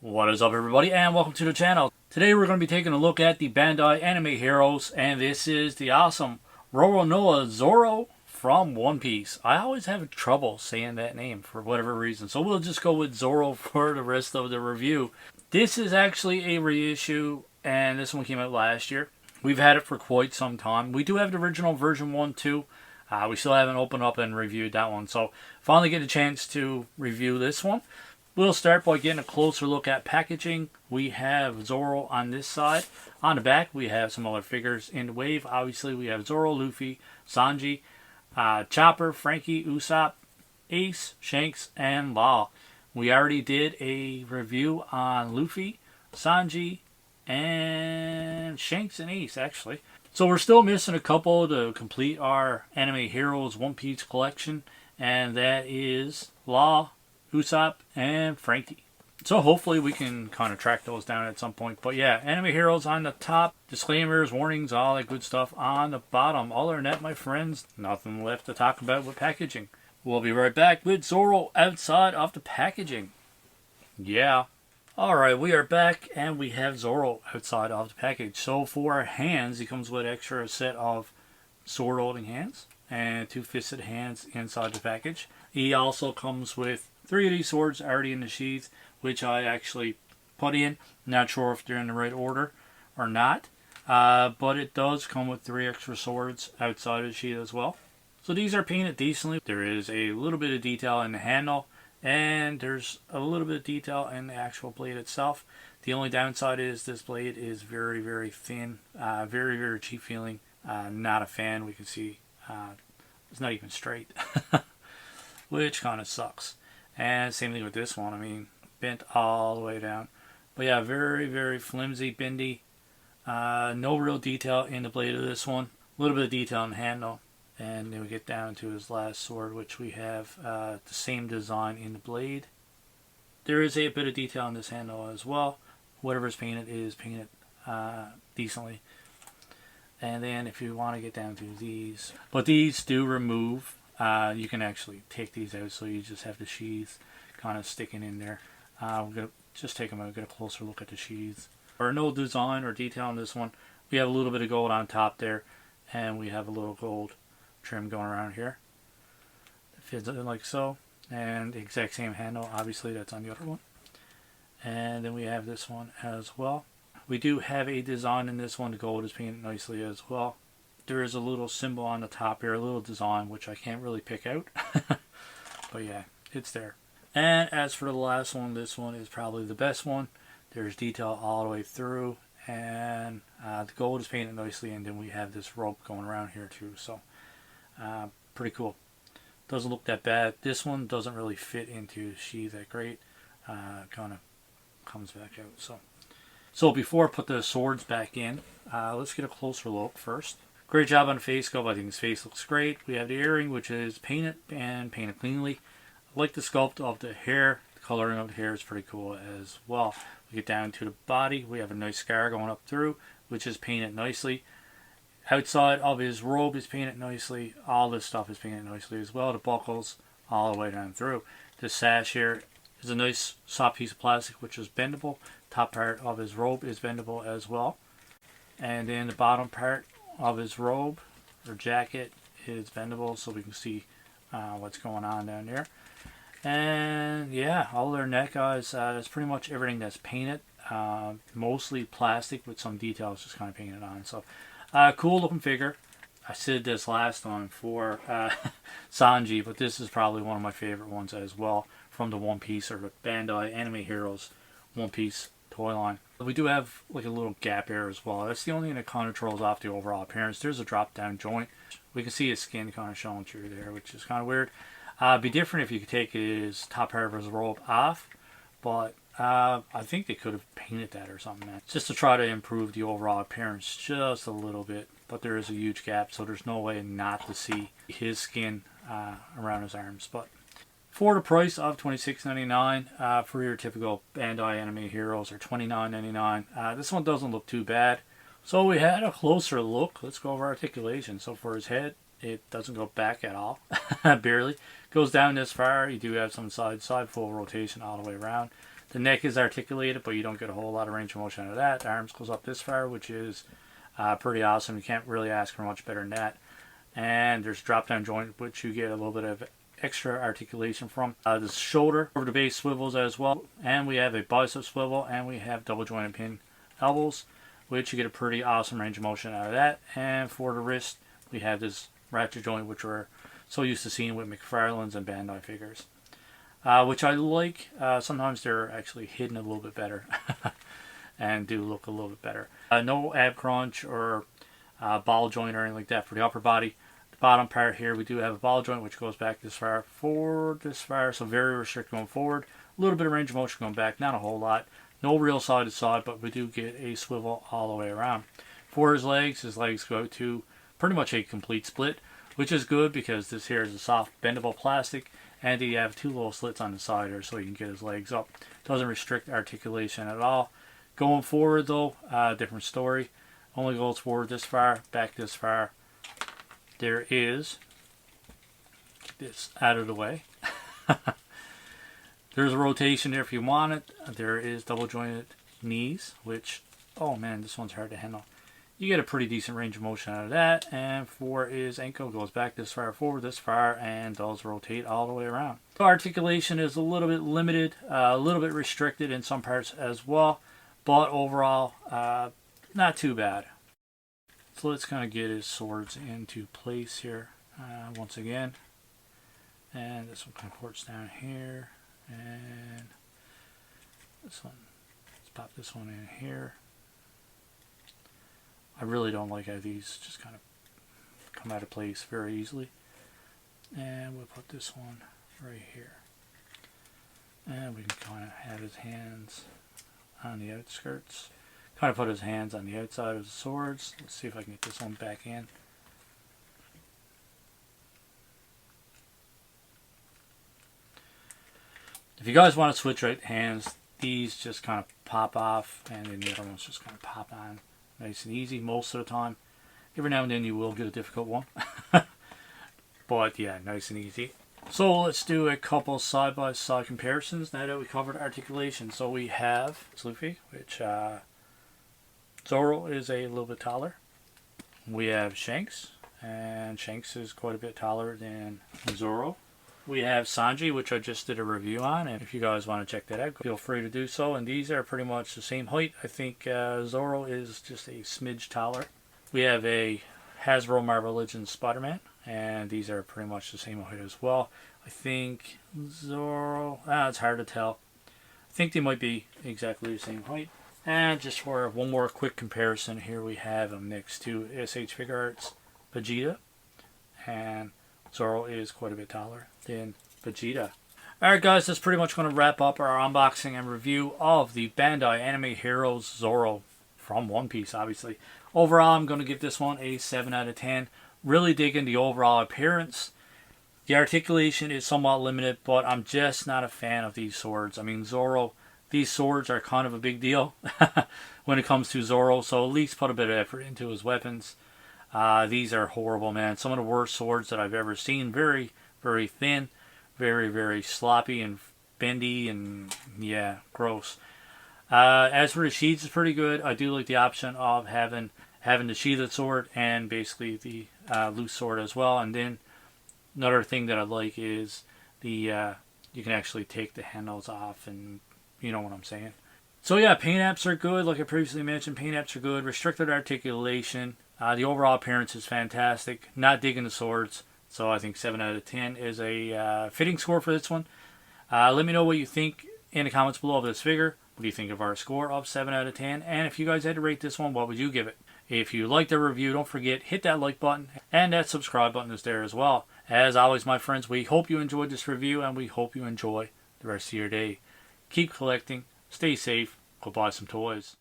What is up, everybody, and welcome to the channel. Today we're going to be taking a look at the Bandai anime heroes, and this is the awesome Roronoa Zoro from One Piece. I always have trouble saying that name for whatever reason, so we'll just go with Zoro for the rest of the review. This is actually a reissue, and this one came out last year. We've had it for quite some time. We do have the original version 1 too. We still haven't opened up and reviewed that one, so finally get a chance to review this one. We'll start by getting a closer look at packaging. We have Zoro on this side. On the back, we have some other figures in the wave. Obviously, we have Zoro, Luffy, Sanji, Chopper, Franky, Usopp, Ace, Shanks, and Law. We already did a review on Luffy, Sanji, and Shanks and Ace, actually. So we're still missing a couple to complete our Anime Heroes One Piece collection, and that is Law, Usopp, and Franky. So hopefully we can kind of track those down at some point. But yeah, Anime Heroes on the top, disclaimers, warnings, all that good stuff on the bottom. Other than that, my friends, nothing left to talk about with packaging. We'll be right back with Zoro outside of the packaging. Yeah. Alright, we are back and we have Zoro outside of the package. So for our hands, he comes with an extra set of sword holding hands and two fisted hands inside the package. He also comes with 3 of these swords already in the sheath, which I actually put in. Not sure if they're in the right order or not. But it does come with 3 extra swords outside of the sheath as well. So these are painted decently. There is a little bit of detail in the handle, and there's a little bit of detail in the actual blade itself. The only downside is this blade is very, very thin. Very, very cheap feeling. Not a fan. We can see it's not even straight. Which kind of sucks. And same thing with this one. I mean, bent all the way down. But yeah, very, very flimsy, bendy. No real detail in the blade of this one. A little bit of detail in the handle. And then we get down to his last sword, which we have the same design in the blade. There is a bit of detail in this handle as well. Whatever is painted decently. And then if you want to get down to these. But these do remove. You can actually take these out, so you just have the sheaths kind of sticking in there. We're going to just take them out, get a closer look at the sheaths. There are no design or detail on this one. We have a little bit of gold on top there, and we have a little gold trim going around here. It fits in like so, and the exact same handle, obviously, that's on the other one. And then we have this one as well. We do have a design in this one. The gold is painted nicely as well. There is a little symbol on the top here, a little design, which I can't really pick out. But yeah, it's there. And as for the last one, this one is probably the best one. There's detail all the way through, and the gold is painted nicely, and then we have this rope going around here too. So pretty cool. Doesn't look that bad. This one doesn't really fit into the sheath that great. Kind of comes back out. So before I put the swords back in, let's get a closer look first. Great job on the face sculpt. I think his face looks great. We have the earring, which is painted and painted cleanly. I like the sculpt of the hair. The coloring of the hair is pretty cool as well. We get down to the body. We have a nice scar going up through, which is painted nicely. Outside of his robe is painted nicely. All this stuff is painted nicely as well. The buckles all the way down through. The sash here is a nice soft piece of plastic, which is bendable. Top part of his robe is bendable as well. And then the bottom part of his robe or jacket is bendable, so we can see what's going on down there. And yeah, all their neck guys, that's pretty much everything that's painted. Mostly plastic with some details just kind of painted on. So cool looking figure. I said this last time for Sanji, but this is probably one of my favorite ones as well from the One Piece or the Bandai Anime Heroes One Piece toy line. We do have like a little gap here as well. That's the only thing that kind of throws off the overall appearance. There's a drop down joint. We can see his skin kind of showing through there, which is kind of weird. It'd be different if you could take his top part of his robe off, but I think they could have painted that or something, just to try to improve the overall appearance just a little bit. But there is a huge gap, so there's no way not to see his skin around his arms. But for the price of $26.99 for your typical Bandai Anime Heroes, or $29.99, this one doesn't look too bad. So we had a closer look. Let's go over articulation. So for his head, it doesn't go back at all. Barely. Goes down this far. You do have some side full rotation all the way around. The neck is articulated, but you don't get a whole lot of range of motion out of that. The arms goes up this far, which is pretty awesome. You can't really ask for much better than that. And there's a drop down joint, which you get a little bit of extra articulation from. The shoulder over the base swivels as well, and we have a bicep swivel, and we have double jointed pin elbows, which you get a pretty awesome range of motion out of that. And for the wrist, we have this ratchet joint, which we're so used to seeing with McFarlane's and Bandai figures, which I like. Sometimes they're actually hidden a little bit better and do look a little bit better. No ab crunch or ball joint or anything like that for the upper body. Bottom part here, we do have a ball joint which goes back this far, forward this far, so very restricted going forward. A little bit of range of motion going back, not a whole lot. No real side to side, but we do get a swivel all the way around. For his legs go to pretty much a complete split, which is good because this here is a soft bendable plastic, and you have two little slits on the side here so you can get his legs up. Doesn't restrict articulation at all. Going forward though, different story. Only goes forward this far, back this far. There is, get this out of the way. There's a rotation there if you want it. There is double jointed knees, which, oh man, this one's hard to handle. You get a pretty decent range of motion out of that. And for his ankle, goes back this far, forward this far, and does rotate all the way around. So articulation is a little bit limited, a little bit restricted in some parts as well, but overall, not too bad. So let's kind of get his swords into place here once again. And this one comports down here. And this one, let's pop this one in here. I really don't like how these just kind of come out of place very easily. And we'll put this one right here. And we can kind of have his hands on the outskirts. Kind of put his hands on the outside of the swords. Let's see if I can get this one back in. If you guys want to switch right hands, these just kind of pop off, and then the other ones just kind of pop on. Nice and easy most of the time. Every now and then you will get a difficult one. But yeah, nice and easy. So let's do a couple side-by-side comparisons now that we covered articulation. So we have Luffy, which Zoro is a little bit taller. We have Shanks, and Shanks is quite a bit taller than Zoro. We have Sanji, which I just did a review on, and if you guys want to check that out, feel free to do so. And these are pretty much the same height. I think Zoro is just a smidge taller. We have a Hasbro Marvel Legends Spider-Man, and these are pretty much the same height as well. I think Zoro, it's hard to tell. I think they might be exactly the same height. And just for one more quick comparison, here we have him next to SH Figure Arts Vegeta, and Zoro is quite a bit taller than Vegeta. Alright guys, that's pretty much going to wrap up our unboxing and review of the Bandai Anime Heroes Zoro from One Piece, obviously. Overall, I'm going to give this one a 7 out of 10. Really digging the overall appearance. The articulation is somewhat limited, but I'm just not a fan of these swords. I mean, Zoro, these swords are kind of a big deal when it comes to Zoro, so at least put a bit of effort into his weapons. These are horrible, man. Some of the worst swords that I've ever seen. Very, very thin. Very, very sloppy and bendy, and yeah, gross. As for the sheaths, it's pretty good. I do like the option of having the sheathed sword and basically the loose sword as well. And then another thing that I like is the you can actually take the handles off, and you know what I'm saying. So yeah, paint apps are good. Like I previously mentioned, paint apps are good. Restricted articulation. The overall appearance is fantastic. Not digging the swords. So I think 7 out of 10 is a fitting score for this one. Let me know what you think in the comments below of this figure. What do you think of our score of 7 out of 10? And if you guys had to rate this one, what would you give it? If you liked the review, don't forget, hit that like button. And that subscribe button is there as well. As always, my friends, we hope you enjoyed this review, and we hope you enjoy the rest of your day. Keep collecting. Stay safe. Go buy some toys.